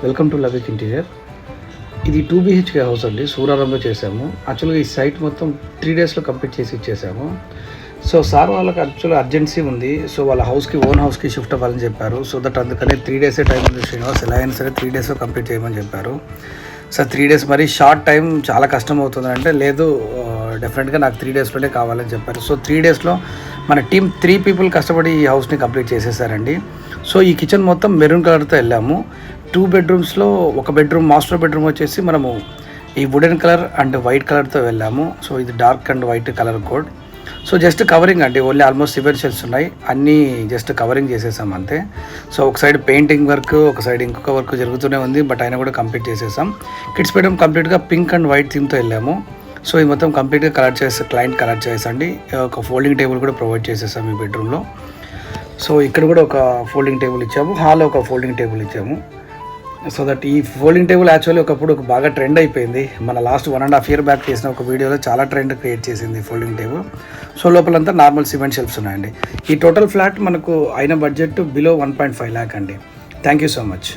Welcome to లవిక్ interior. ఇది 2 BHK house అండి, సూరారంలో చేసాము. యాక్చువల్గా ఈ సైట్ మొత్తం 3 డేస్లో కంప్లీట్ చేసి ఇచ్చేసాము. సో సార్ వాళ్ళకి యాక్చువల్గా అర్జెన్సీ ఉంది. సో వాళ్ళ ఓన్ హౌస్కి షిఫ్ట్ అవ్వాలని చెప్పారు. సో దట్ అందుకనే 3 డేసే టైం ఉంది శ్రీనివాస్, ఎలా అయినా సరే 3 డేస్లో కంప్లీట్ చేయమని చెప్పారు. సార్ 3 డేస్ మరి షార్ట్ టైం, చాలా కష్టం అవుతుంది అంటే, లేదు డెఫినెట్గా నాకు 3 డేస్లోనే కావాలని చెప్పారు. సో 3 డేస్లో మన టీం 3 పీపుల్ కష్టపడి ఈ హౌస్ని కంప్లీట్ చేసేసారండి. సో ఈ కిచెన్ మొత్తం మెరూన్ కలర్తో వెళ్ళాము. 2 బెడ్రూమ్స్లో ఒక బెడ్రూమ్, మాస్టర్ బెడ్రూమ్ వచ్చేసి మనము ఈ వుడెన్ కలర్ అండ్ వైట్ కలర్తో వెళ్ళాము. సో ఇది dark and white colour code. So just covering అండి, ఓన్లీ ఆల్మోస్ట్ సివెన్షియల్స్ ఉన్నాయి, అన్నీ జస్ట్ కవరింగ్ చేసేసాం అంతే. సో ఒక సైడ్ పెయింటింగ్ వర్క్, ఒక సైడ్ ఇంకొక వర్క్ జరుగుతూనే ఉంది, బట్ అయినా కూడా కంప్లీట్ చేసేసాం. కిడ్స్ బెడ్రూమ్ కంప్లీట్గా పింక్ అండ్ వైట్ థీమ్తో వెళ్ళాము. సో ఇది మొత్తం కంప్లీట్గా క్లయింట్ కలర్ చేసండి. ఒక ఫోల్డింగ్ టేబుల్ కూడా ప్రొవైడ్ చేసేసాం ఈ బెడ్రూమ్లో. సో ఇక్కడ కూడా ఒక ఫోల్డింగ్ టేబుల్ ఇచ్చాము, హాల్లో ఒక ఫోల్డింగ్ టేబుల్ ఇచ్చాము. సో దట్ ఈ ఫోల్డింగ్ టేబుల్ యాక్చువల్లీ ఒకప్పుడు బాగా ట్రెండ్ అయిపోయింది. మన లాస్ట్ 1.5 year బ్యాక్ చేసిన ఒక వీడియోలో చాలా ట్రెండ్ క్రియేట్ చేసింది ఫోల్డింగ్ టేబుల్. సో లోపలంతా నార్మల్ సిమెంట్ షెల్ఫ్స్ ఉన్నాయండి. ఈ టోటల్ ఫ్లాట్ మనకు అయిన బడ్జెట్ బిలో 1.5 lakh అండి. Thank you so much.